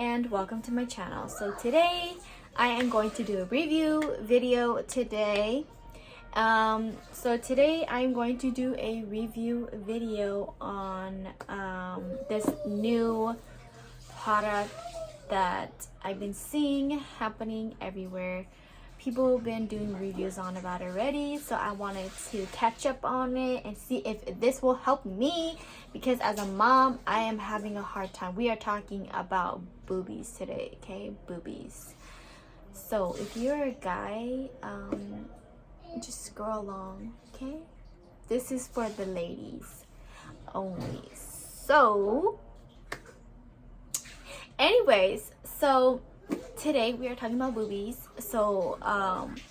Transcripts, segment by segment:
and welcome to my channel. So today I am going to do a review video today. So today I'm going to do a review video on this new product that I've been seeing happening everywhere. People have been doing reviews on about it already, so I wanted to catch up on it and see if this will help me, because as a mom I am having a hard time. We are talking about boobies today, okay? Boobies. So if you're a guy, just scroll along, okay? This is for the ladies only. So anyways, so today we are talking about boobies. So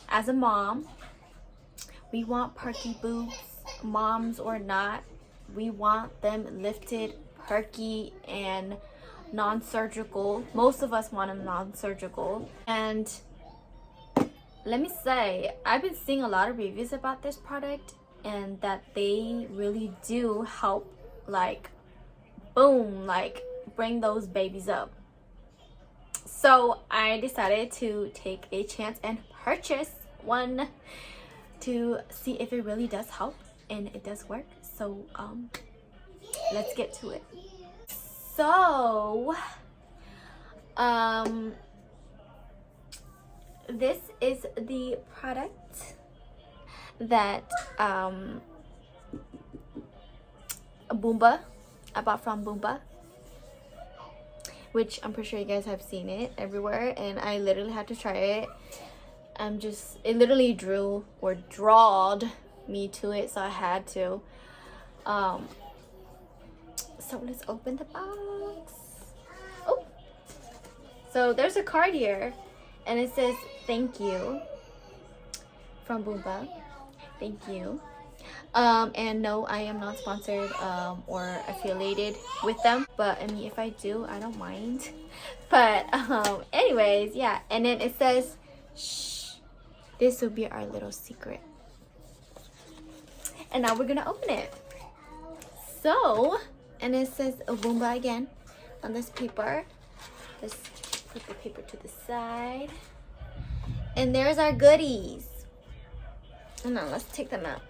as a mom, we want perky boobs, moms or not. We want them lifted, perky, and non-surgical. Most of us want them non-surgical. And let me say, I've been seeing a lot of reviews about this product, and that they really do help, like, boom, like bring those babies up. So I decided to take a chance and purchase one to see if it really does help, and it does work. So let's get to it. So this is the product that Boomba, I bought from Boomba, which I'm pretty sure you guys have seen it everywhere, and I literally had to try it. It literally drawed me to it, so I had to. So let's open the box. Oh, so there's a card here, and it says thank you from Boomba. Thank you. And no, I am not sponsored or affiliated with them, but I mean, if I do, I don't mind. But anyways, yeah. And then it says, shh, this will be our little secret. And now we're gonna open it. So, and it says Boomba again on this paper. Let's put the paper to the side. And there's our goodies. And now let's take them out.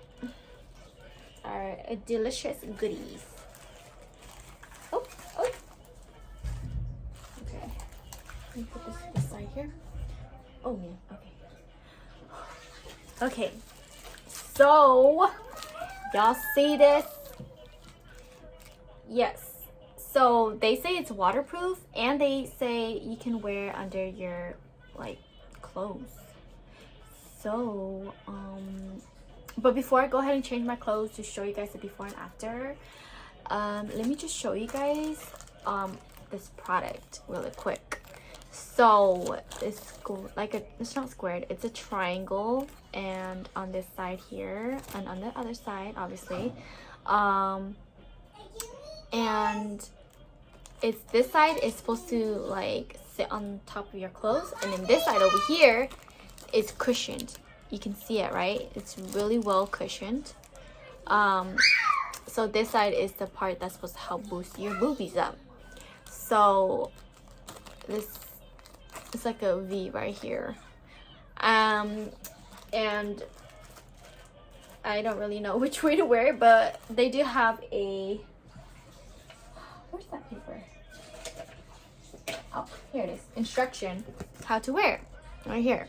Our delicious goodies. Oh. Okay. Let me put this to the side here. Oh man. Okay. So y'all see this? Yes. So they say it's waterproof, and they say you can wear under your clothes. So but before I go ahead and change my clothes to show you guys the before and after, let me just show you guys this product really quick. So it's it's not squared, it's a triangle, and on this side here and on the other side, obviously, and it's this side is supposed to sit on top of your clothes, and then this side over here is cushioned. You can see it, right? It's really well cushioned. So this side is the part that's supposed to help boost your boobies up. So this is like a V right here. And I don't really know which way to wear it, but they do have a, where's that paper? Oh, here it is. Instruction how to wear it right here.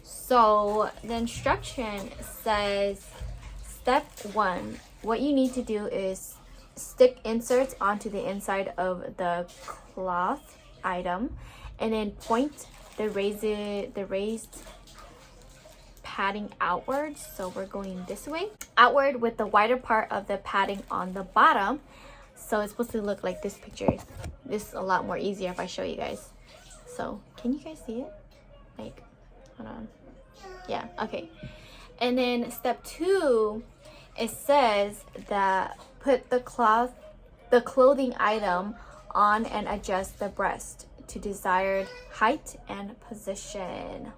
So the instruction says, step 1, what you need to do is stick inserts onto the inside of the cloth item, and then point the raised padding outwards. So we're going this way, outward, with the wider part of the padding on the bottom. So it's supposed to look like this picture. This is a lot more easier if I show you guys. So can you guys see it? Hold on. Yeah, okay. And then step 2, it says that put the clothing item on and adjust the breast to desired height and position.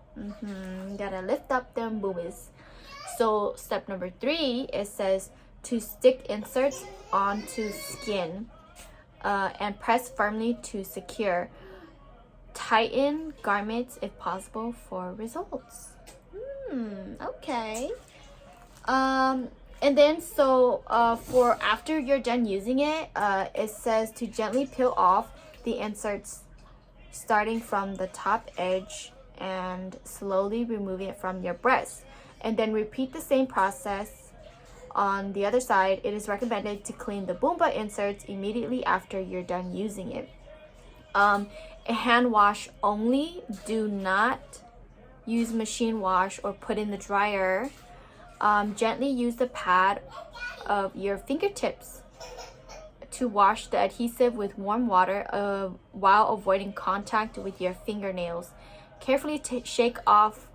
Gotta lift up them boobies. So step number 3, it says to stick inserts onto skin and press firmly to secure. Tighten garments if possible for results. Okay. And then for after you're done using it, it says to gently peel off the inserts starting from the top edge and slowly removing it from your breast. And then repeat the same process on the other side. It is recommended to clean the Boomba inserts immediately after you're done using it. A hand wash only. Do not use machine wash or put in the dryer. Gently use the pad of your fingertips to wash the adhesive with warm water while avoiding contact with your fingernails. Carefully shake off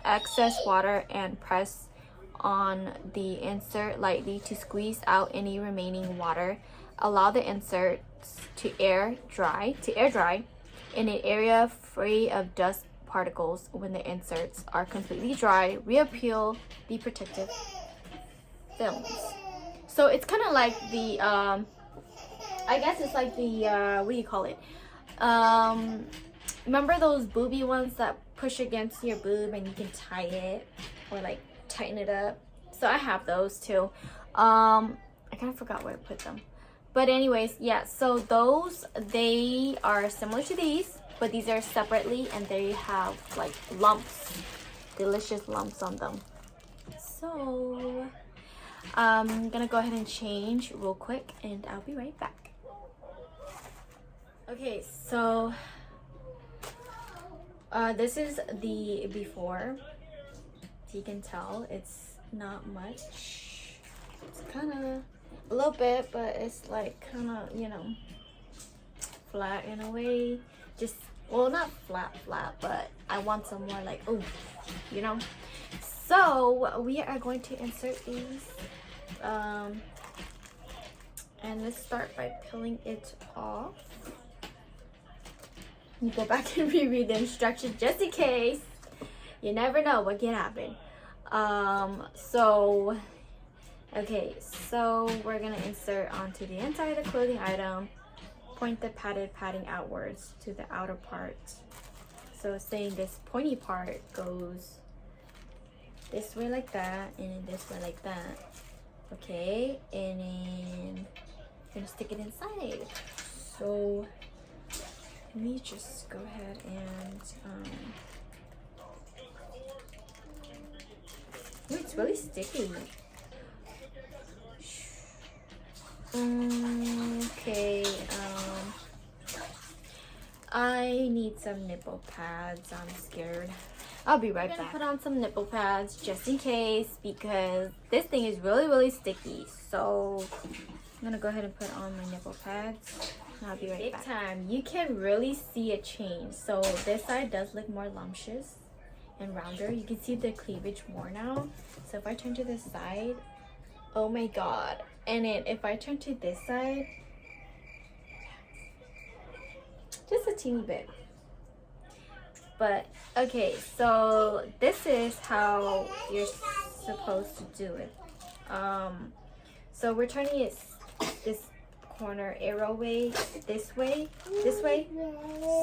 excess water and press on the insert lightly to squeeze out any remaining water. Allow the inserts to air dry in an area free of dust particles. When the inserts are completely dry, reappeal the protective films. So it's kind of like the I guess it's like the what do you call it? Remember those booby ones that push against your boob and you can tie it or like tighten it up? So I have those too. I kind of forgot where I put them. But anyways, yeah, so those, they are similar to these, but these are separately and they have like lumps, delicious lumps on them. So I'm gonna go ahead and change real quick and I'll be right back. Okay, so this is the before. So you can tell it's not much. It's kind of a little bit, but it's like kind of, you know, flat in a way. Just, well, not flat, but I want some more like, oh, you know. So we are going to insert these. And let's start by peeling it off. You go back and reread the instructions just in case. You never know what can happen. Okay, so we're gonna insert onto the inside of the clothing item. Point the padded padding outwards to the outer part. So saying this pointy part goes this way like that, and then this way like that. Okay, and then I'm gonna stick it inside. So let me just go ahead and ooh, it's really sticky. Okay, I need some nipple pads. I'm scared. I'll be right back. Put on some nipple pads just in case because this thing is really sticky. So I'm gonna go ahead and put on my nipple pads. I'll be right back. Big time. You can really see a change. So this side does look more lumptious and rounder. You can see the cleavage more now. So if I turn to this side, oh my god. And then if I turn to this side, just a teeny bit. But okay, so this is how you're supposed to do it. So we're turning it this corner arrow way, this way.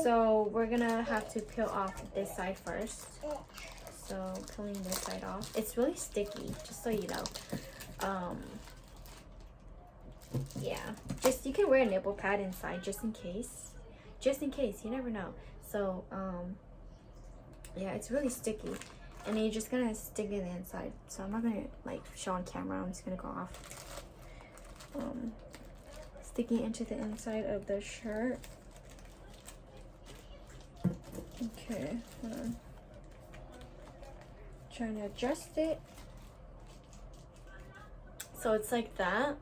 So we're gonna have to peel off this side first. So peeling this side off. It's really sticky, just so you know. Yeah, just you can wear a nipple pad inside just in case, you never know. So yeah, it's really sticky, and then you're just gonna stick it inside. So I'm not gonna like show on camera. I'm just gonna go off. Sticking into the inside of the shirt. Okay, trying to adjust it so it's like that.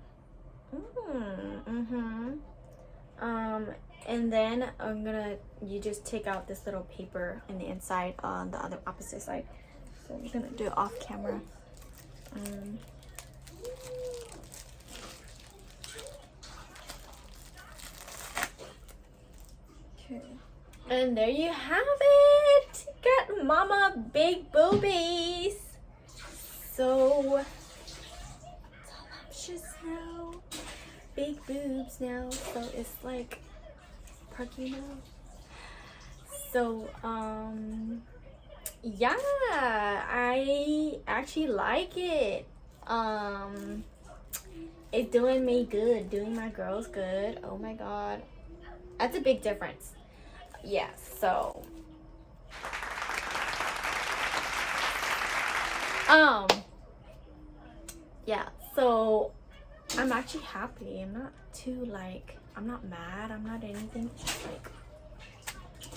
And then you just take out this little paper in the inside on the other opposite side. So I'm gonna do it off camera. Okay. And there you have it. Got mama big boobies. So voluptuous now. Big boobs now. So it's like perky now. So yeah, I actually like it. It's doing me good, doing my girls good. Oh my god, that's a big difference. Yeah, so yeah, so I'm actually happy. I'm not too like, I'm not mad, I'm not anything. Like,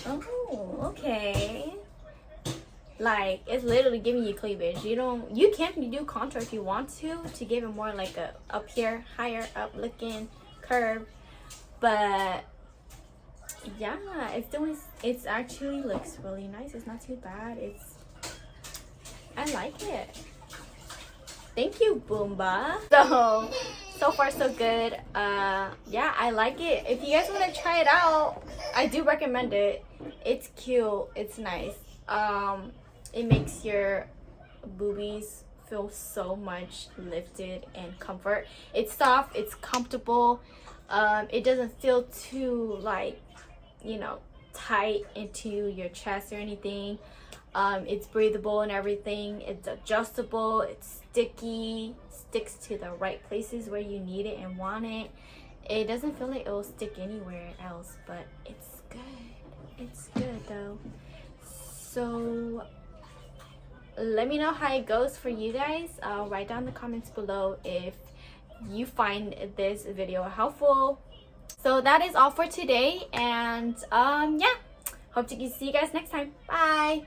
oh, okay. Like, it's literally giving you cleavage. You can do contour if you want to give it more like a up here, higher up looking curve. But yeah, it's actually looks really nice. It's not too bad. I like it. Thank you, Boomba. So far so good. Yeah, I like it. If you guys want to try it out, I do recommend it. It's cute, it's nice. It makes your boobies feel so much lifted and comfort. It's soft, it's comfortable. It doesn't feel too like, tight into your chest or anything. It's breathable and everything. It's adjustable, it's sticky, sticks to the right places where you need it and want it. It doesn't feel like it will stick anywhere else, but it's good. It's good though. So let me know how it goes for you guys. Write down in the comments below if you find this video helpful. So that is all for today, and yeah, hope to see you guys next time. Bye.